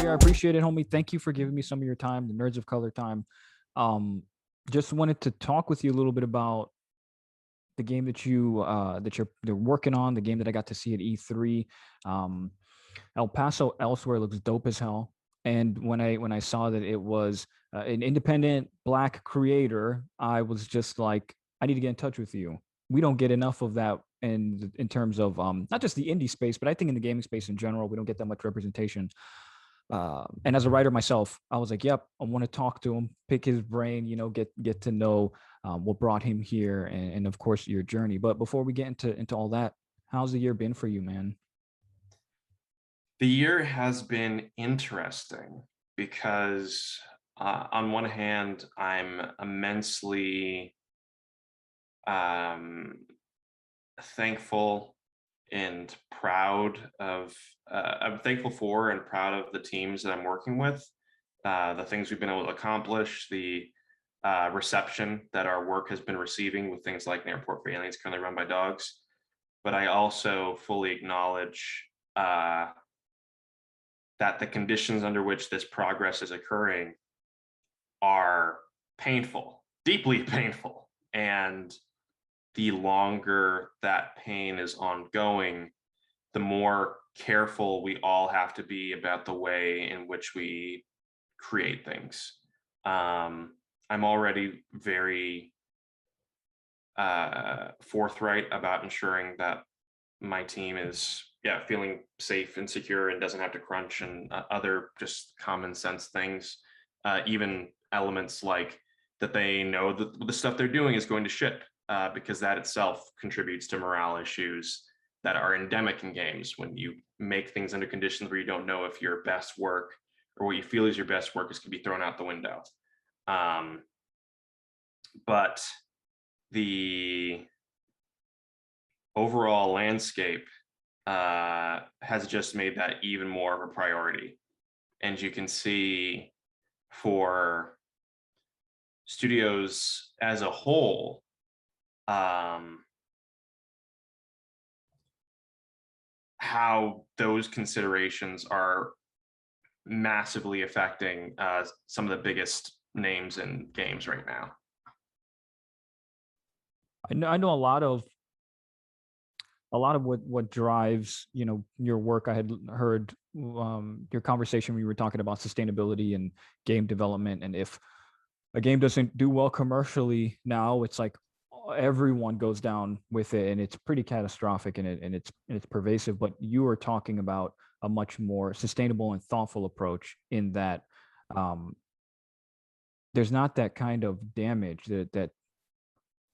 Xalavier, I appreciate it, homie. Thank you for giving me some of your time, the Nerds of Color time. Um, just wanted to talk with you a little bit about the game that you're working on, the game that I got to see at E3. Um, El Paso Elsewhere looks dope as hell. And when I saw that it was an independent Black creator, I was just like, I need to get in touch with you. We don't get enough of that in terms of not just the indie space, but I think in the gaming space in general, we don't get that much representation. And as a writer myself, I was like, "Yep, I want to talk to him, pick his brain, get to know what brought him here, and of course your journey." But before we get into all that, how's the year been for you, man? The year has been interesting because, on one hand, I'm immensely um, thankful and proud of. I'm thankful for and proud of the teams that I'm working with, the things we've been able to accomplish, the reception that our work has been receiving with things like an airport for aliens currently run by dogs. But I also fully acknowledge. That the conditions under which this progress is occurring are painful, deeply painful. And the longer that pain is ongoing, the more careful we all have to be about the way in which we create things. I'm already very forthright about ensuring that my team is feeling safe and secure and doesn't have to crunch and other just common sense things, even elements like that they know that the stuff they're doing is going to ship, because that itself contributes to morale issues that are endemic in games when you make things under conditions where you don't know if your best work or what you feel is your best work is going to be thrown out the window. But the overall landscape has just made that even more of a priority. And you can see for studios as a whole, how those considerations are massively affecting some of the biggest names in games right now. I know a lot of what drives your work. I had heard your conversation when you were talking about sustainability and game development, and if a game doesn't do well commercially now, it's like everyone goes down with it, and it's pretty catastrophic, and it's pervasive. But you are talking about a much more sustainable and thoughtful approach in that um, there's not that kind of damage that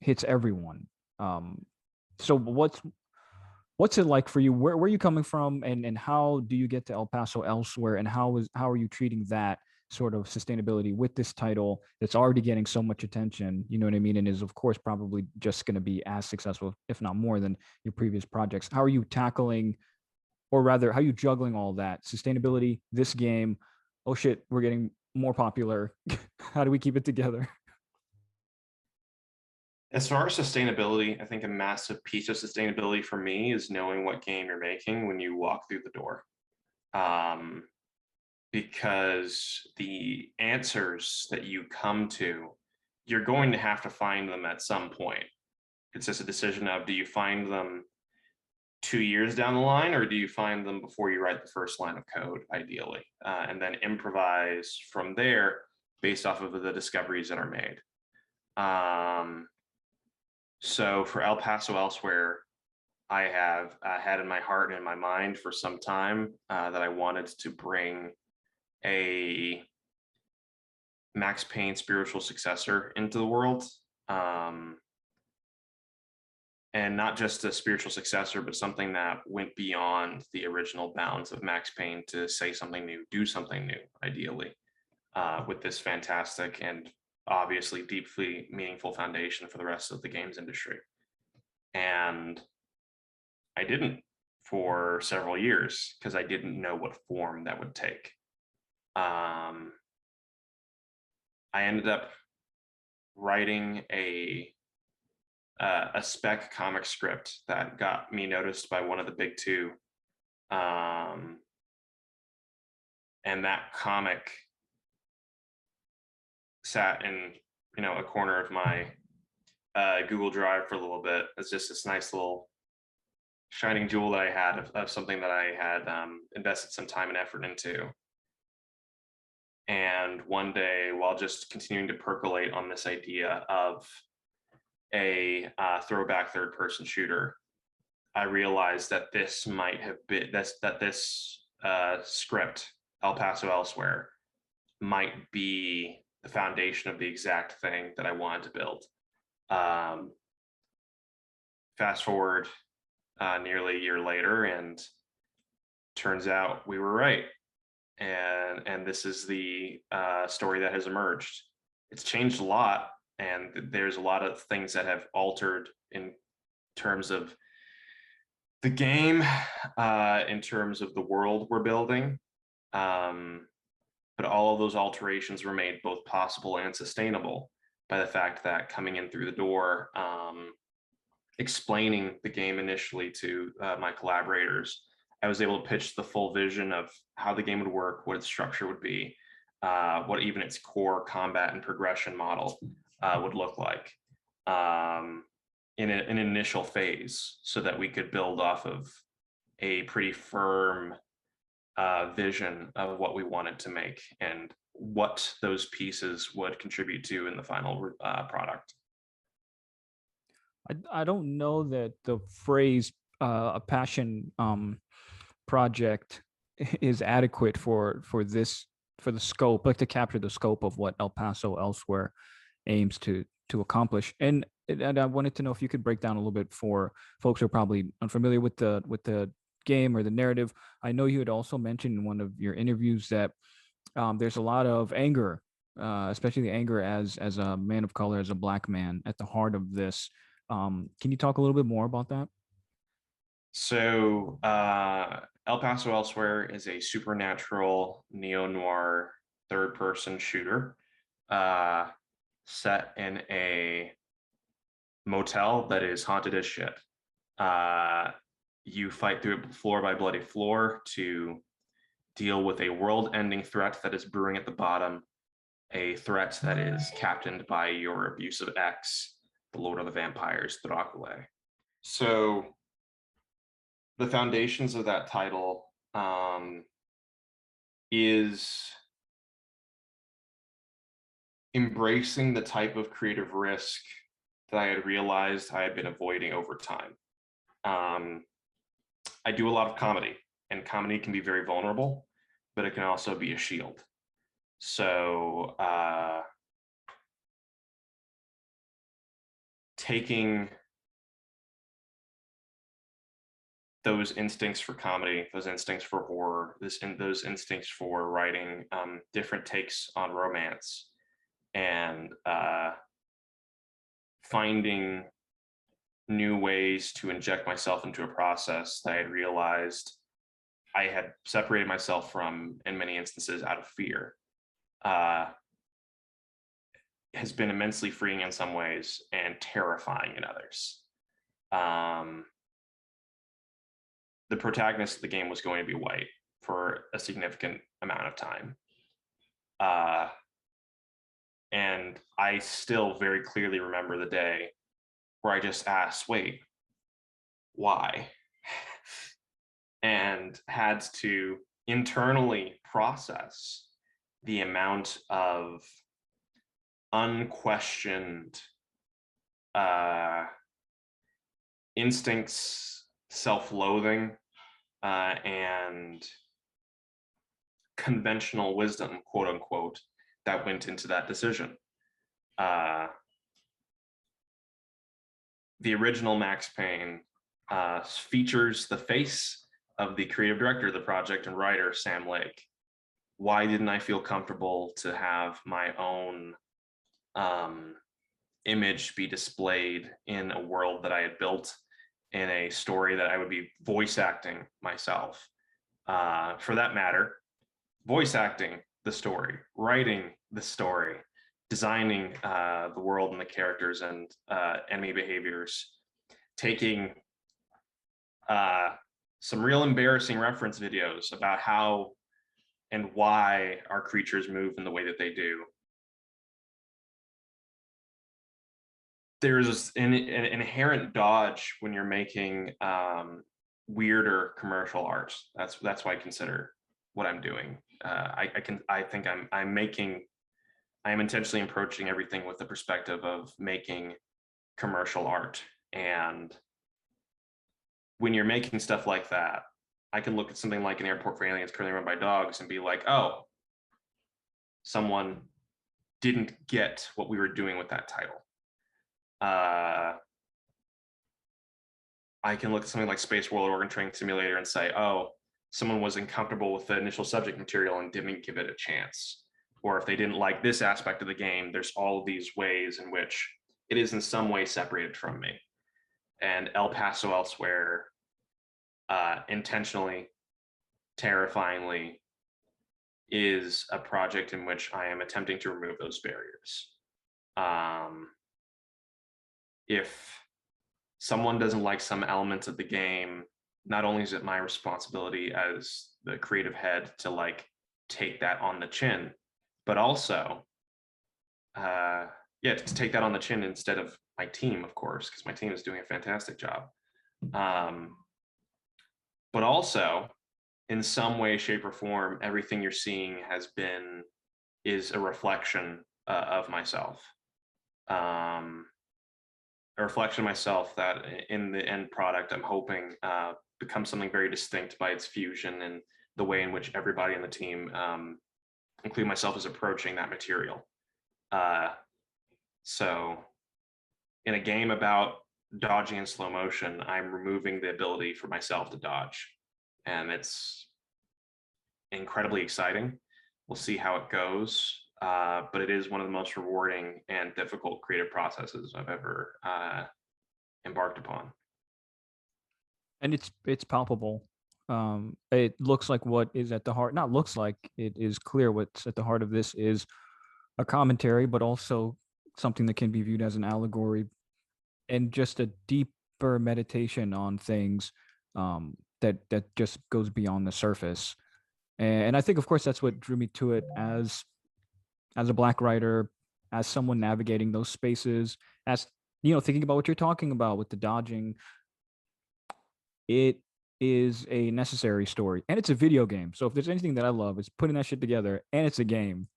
hits everyone. Um, so what's it like for you? Where are you coming from, and how do you get to El Paso Elsewhere, and how are you treating that sort of sustainability with this title that's already getting so much attention? You know what I mean? And is of course probably just going to be as successful, if not more, than your previous projects. How are you tackling, or rather, how are you juggling all that sustainability? This game, oh shit, we're getting more popular. How do we keep it together? As far as sustainability, I think a massive piece of sustainability for me is knowing what game you're making when you walk through the door. Um, because the answers that you come to, you're going to have to find them at some point. It's just a decision of, do you find them 2 years down the line, or do you find them before you write the first line of code, ideally, and then improvise from there based off of the discoveries that are made. So for El Paso Elsewhere, I have had in my heart and in my mind for some time that I wanted to bring a Max Payne spiritual successor into the world. And not just a spiritual successor, but something that went beyond the original bounds of Max Payne to say something new, do something new, ideally, with this fantastic and obviously deeply meaningful foundation for the rest of the games industry. And I didn't for several years because I didn't know what form that would take. I ended up writing a spec comic script that got me noticed by one of the big two, And that comic sat in, a corner of my Google Drive for a little bit. It's just this nice little shining jewel that I had of something that I had invested some time and effort into. And one day, while just continuing to percolate on this idea of a throwback third-person shooter, I realized that this might have been this script, El Paso Elsewhere, might be the foundation of the exact thing that I wanted to build. Fast forward nearly a year later, and turns out we were right. And this is the story that has emerged. It's changed a lot, and there's a lot of things that have altered in terms of the game, in terms of the world we're building. But all of those alterations were made both possible and sustainable by the fact that coming in through the door, explaining the game initially to my collaborators, I was able to pitch the full vision of how the game would work, what its structure would be, what even its core combat and progression model would look like in an initial phase, so that we could build off of a pretty firm vision of what we wanted to make and what those pieces would contribute to in the final product. I don't know that the phrase a passion project is adequate for the scope, like to capture the scope of what El Paso Elsewhere aims to accomplish. And I wanted to know if you could break down a little bit for folks who are probably unfamiliar with the game or the narrative. I know you had also mentioned in one of your interviews that there's a lot of anger, especially the anger as a man of color, as a Black man, at the heart of this. Can you talk a little bit more about that? So El Paso Elsewhere is a supernatural neo-noir third-person shooter set in a motel that is haunted as shit. You fight through it floor by bloody floor to deal with a world-ending threat that is brewing at the bottom, a threat that is captained by your abusive ex, the Lord of the Vampires, Dracula. So the foundations of that title is embracing the type of creative risk that I had realized I had been avoiding over time. I do a lot of comedy, and comedy can be very vulnerable, but it can also be a shield. So taking those instincts for comedy, those instincts for horror, those instincts for writing different takes on romance, and finding new ways to inject myself into a process that I had realized I had separated myself from in many instances out of fear, has been immensely freeing in some ways and terrifying in others. The protagonist of the game was going to be white for a significant amount of time. And I still very clearly remember the day where I just asked, wait, why? And had to internally process the amount of unquestioned instincts, self-loathing, and conventional wisdom, quote unquote, that went into that decision. The original Max Payne features the face of the creative director of the project and writer, Sam Lake. Why didn't I feel comfortable to have my own image be displayed in a world that I had built, in a story that I would be voice acting myself? For that matter, voice acting the story, writing the story, designing the world and the characters and enemy behaviors, taking some real embarrassing reference videos about how and why our creatures move in the way that they do. There's an inherent dodge when you're making weirder commercial art. That's why I consider what I'm doing. I think I am intentionally approaching everything with the perspective of making commercial art. And when you're making stuff like that, I can look at something like an airport for aliens currently run by dogs and be like, oh, someone didn't get what we were doing with that title. I can look at something like Space World Organ Training Simulator and say, oh, someone was uncomfortable with the initial subject material and didn't give it a chance. Or if they didn't like this aspect of the game, there's all of these ways in which it is in some way separated from me. And El Paso Elsewhere, intentionally, terrifyingly, is a project in which I am attempting to remove those barriers. If someone doesn't like some elements of the game, not only is it my responsibility as the creative head to like take that on the chin, but also to take that on the chin instead of my team, of course, because my team is doing a fantastic job. But also, in some way, shape, or form, everything you're seeing is a reflection of myself. A reflection of myself that in the end product, I'm hoping becomes something very distinct by its fusion and the way in which everybody in the team, including myself, is approaching that material. So in a game about dodging in slow motion, I'm removing the ability for myself to dodge. And it's incredibly exciting. We'll see how it goes. But it is one of the most rewarding and difficult creative processes I've ever embarked upon. And it's palpable. It looks like what is at the heart, not looks like, it is clear what's at the heart of this is a commentary, but also something that can be viewed as an allegory and just a deeper meditation on things that just goes beyond the surface. And I think, of course, that's what drew me to it as a Black writer, as someone navigating those spaces, as thinking about what you're talking about with the dodging. It is a necessary story, and it's a video game. So if there's anything that I love, it's putting that shit together, and it's a game,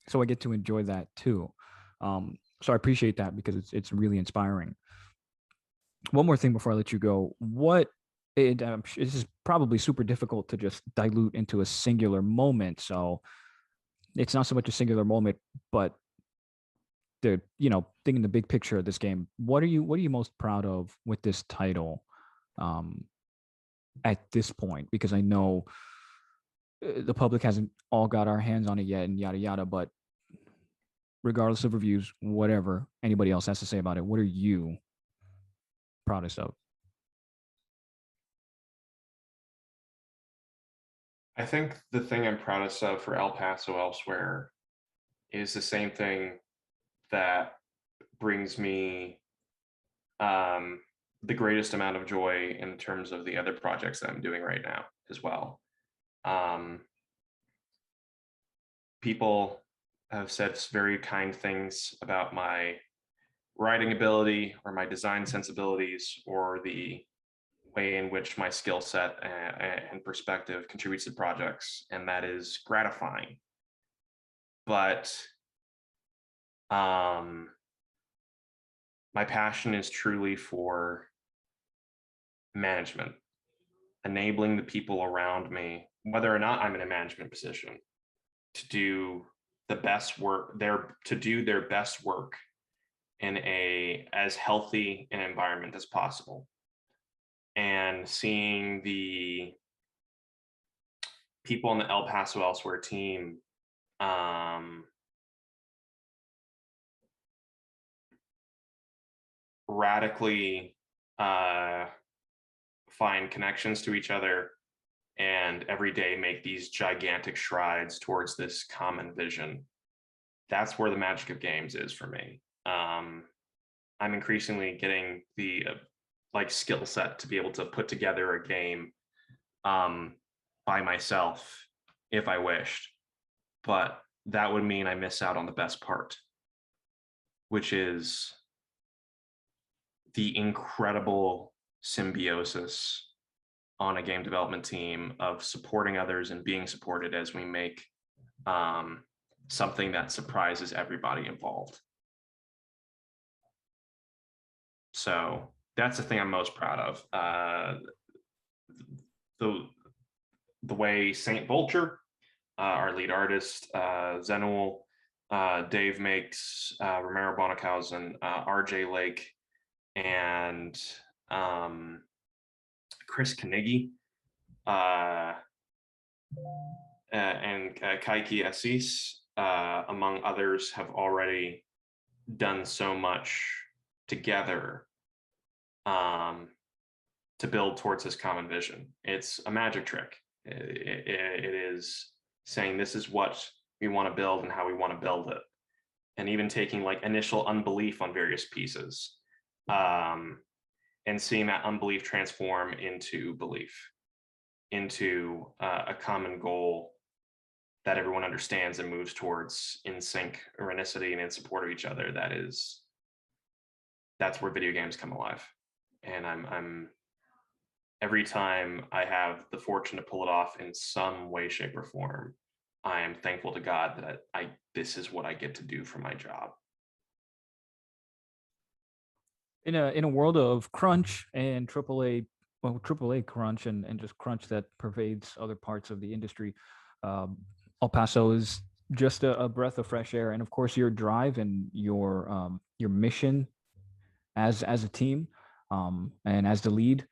so I get to enjoy that too. So I appreciate that because it's really inspiring. One more thing before I let you go. This is probably super difficult to just dilute into a singular moment. So it's not so much a singular moment, but thinking the big picture of this game. What are you most proud of with this title at this point? Because I know the public hasn't all got our hands on it yet and yada yada, but regardless of reviews, whatever anybody else has to say about it, what are you proudest of? I think the thing I'm proudest of for El Paso Elsewhere is the same thing that brings me the greatest amount of joy in terms of the other projects that I'm doing right now as well. People have said very kind things about my writing ability or my design sensibilities or the way in which my skill set and perspective contributes to projects, and that is gratifying. But my passion is truly for management, enabling the people around me, whether or not I'm in a management position, to do the best work, to do their best work in as healthy an environment as possible. And seeing the people on the El Paso Elsewhere team radically find connections to each other and every day make these gigantic strides towards this common vision. That's where the magic of games is for me. I'm increasingly getting the skill set to be able to put together a game by myself if I wished, but that would mean I miss out on the best part, which is the incredible symbiosis on a game development team of supporting others and being supported as we make something that surprises everybody involved. So that's the thing I'm most proud of. The way Saint Vulture, our lead artist, Zenul, Dave makes, Romero Bonacausen, RJ Lake, and Chris Knigge, and Kaiki Assis, among others, have already done so much together to build towards this common vision. It's a magic trick. It is saying this is what we want to build and how we want to build it, and even taking like initial unbelief on various pieces, and seeing that unbelief transform into belief, into a common goal that everyone understands and moves towards in synchronicity and in support of each other. That's where video games come alive. And I'm every time I have the fortune to pull it off in some way, shape, or form, I am thankful to God that this is what I get to do for my job. In a world of crunch and AAA crunch and just crunch that pervades other parts of the industry, El Paso is just a breath of fresh air. And of course, your drive and your mission as a team, and as the lead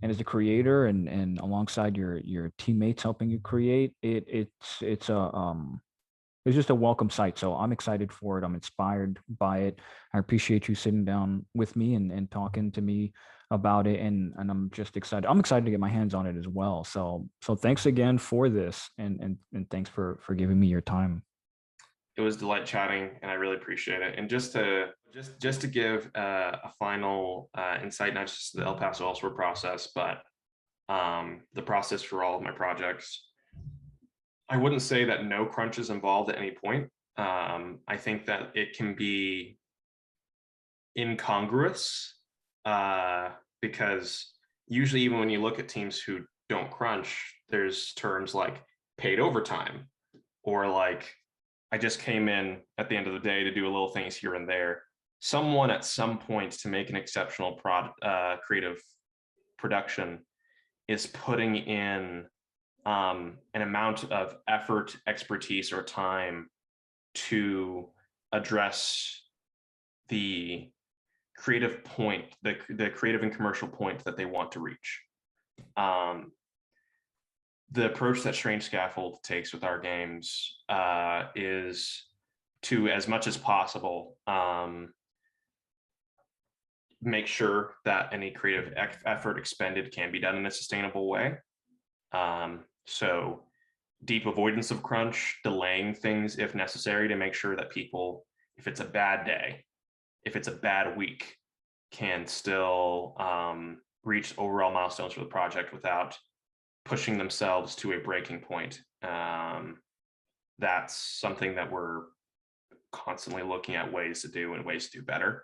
and as the creator, and alongside your teammates helping you create it, it's just a welcome sight. So I'm excited for it. I'm inspired by it. I appreciate you sitting down with me and talking to me about it. And I'm just excited. I'm excited to get my hands on it as well. So thanks again for this, and thanks for giving me your time. It was a delight chatting, and I really appreciate it. And just to give a final insight, not just the El Paso Elsewhere process, but the process for all of my projects. I wouldn't say that no crunch is involved at any point. I think that it can be incongruous, because usually even when you look at teams who don't crunch, there's terms like paid overtime, or like, I just came in at the end of the day to do a little things here and there. Someone at some point, to make an exceptional creative production, is putting in an amount of effort, expertise, or time to address the creative point, the creative and commercial point that they want to reach. The approach that Strange Scaffold takes with our games is to, as much as possible, make sure that any creative effort expended can be done in a sustainable way. So deep avoidance of crunch, delaying things if necessary to make sure that people, if it's a bad day, if it's a bad week, can still reach overall milestones for the project without pushing themselves to a breaking point. That's something that we're constantly looking at ways to do and ways to do better.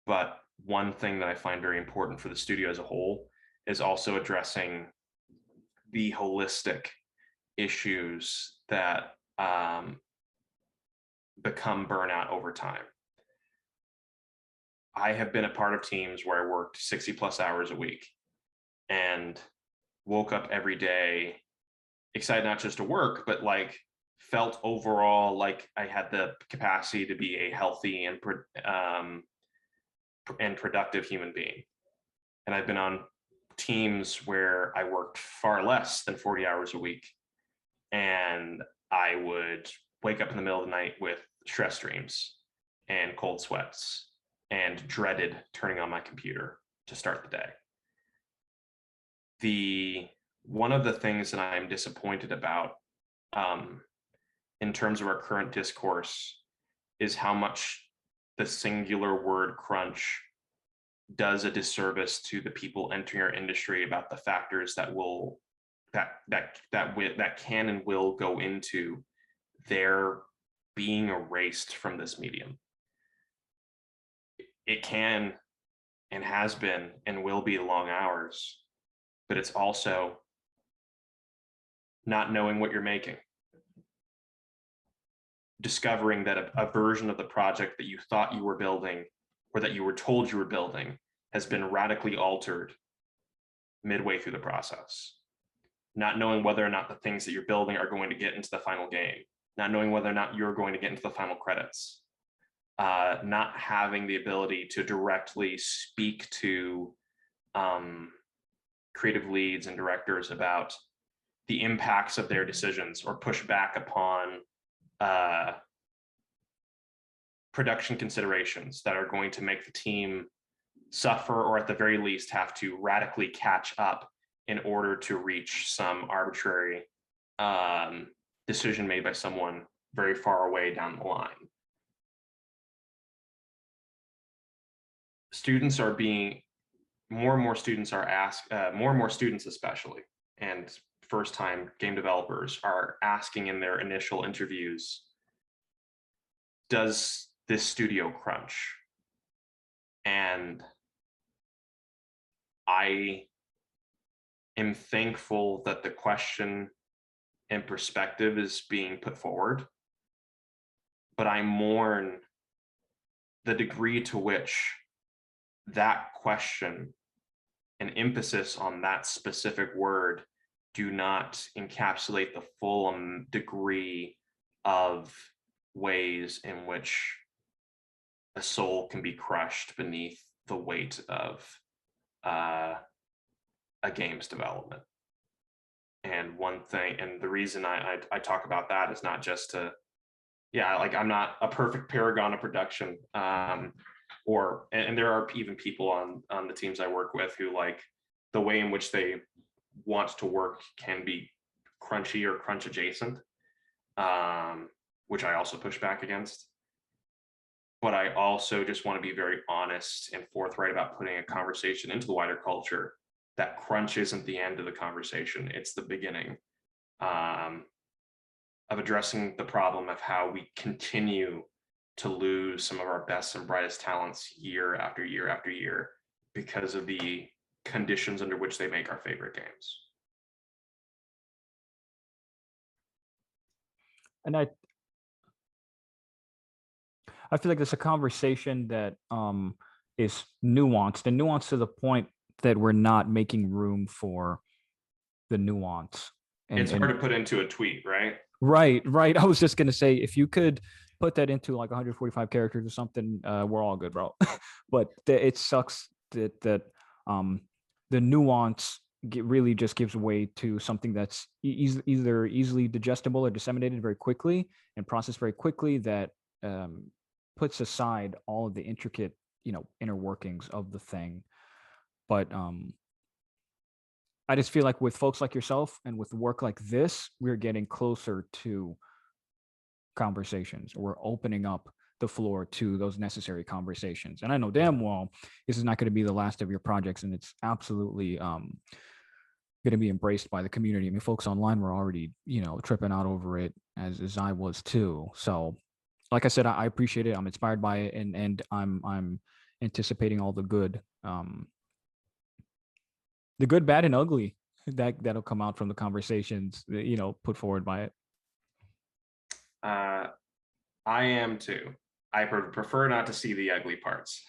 But one thing that I find very important for the studio as a whole is also addressing the holistic issues that become burnout over time. I have been a part of teams where I worked 60 plus hours a week and woke up every day excited not just to work, but like felt overall like I had the capacity to be a healthy and productive human being. And I've been on teams where I worked far less than 40 hours a week, and I would wake up in the middle of the night with stress dreams and cold sweats and dreaded turning on my computer to start the day. One of the things that I'm disappointed about in terms of our current discourse is how much the singular word crunch does a disservice to the people entering our industry about the factors that will that can and will go into their being erased from this medium. It can and has been and will be long hours, but it's also not knowing what you're making, discovering that a version of the project that you thought you were building or that you were told you were building has been radically altered midway through the process, not knowing whether or not the things that you're building are going to get into the final game, not knowing whether or not you're going to get into the final credits, not having the ability to directly speak to creative leads and directors about the impacts of their decisions or push back upon production considerations that are going to make the team suffer, or at the very least have to radically catch up in order to reach some arbitrary decision made by someone very far away down the line. Students are being, more and more students are asked, more and more students especially, and first-time game developers are asking in their initial interviews, does this studio crunch? And I am thankful that the question and perspective is being put forward, but I mourn the degree to which that question and emphasis on that specific word do not encapsulate the full degree of ways in which a soul can be crushed beneath the weight of a game's development. And one thing, and the reason I talk about that is not just to, yeah, like I'm not a perfect paragon of production, and there are even people on the teams I work with who, like, the way in which they want to work can be crunchy or crunch adjacent, which I also push back against. But I also just want to be very honest and forthright about putting a conversation into the wider culture that crunch isn't the end of the conversation. It's the beginning of addressing the problem of how we continue to lose some of our best and brightest talents year after year after year because of the conditions under which they make our favorite games. And I feel like it's a conversation that is nuanced, and nuanced to the point that we're not making room for the nuance. And it's hard to put into a tweet, right? Right. I was just gonna say, if you could put that into like 145 characters or something, we're all good, bro. But it sucks that the nuance really just gives way to something that's either easily digestible or disseminated very quickly and processed very quickly, that puts aside all of the intricate, inner workings of the thing. But I just feel like with folks like yourself and with work like this, we're getting closer to conversations. We're opening up the floor to those necessary conversations. And I know damn well this is not going to be the last of your projects, and it's absolutely going to be embraced by the community. I mean, folks online were already, tripping out over it, as I was too. So, like I said, I appreciate it. I'm inspired by it, and I'm anticipating all the good, bad, and ugly that'll come out from the conversations, put forward by it. I am too. I prefer not to see the ugly parts.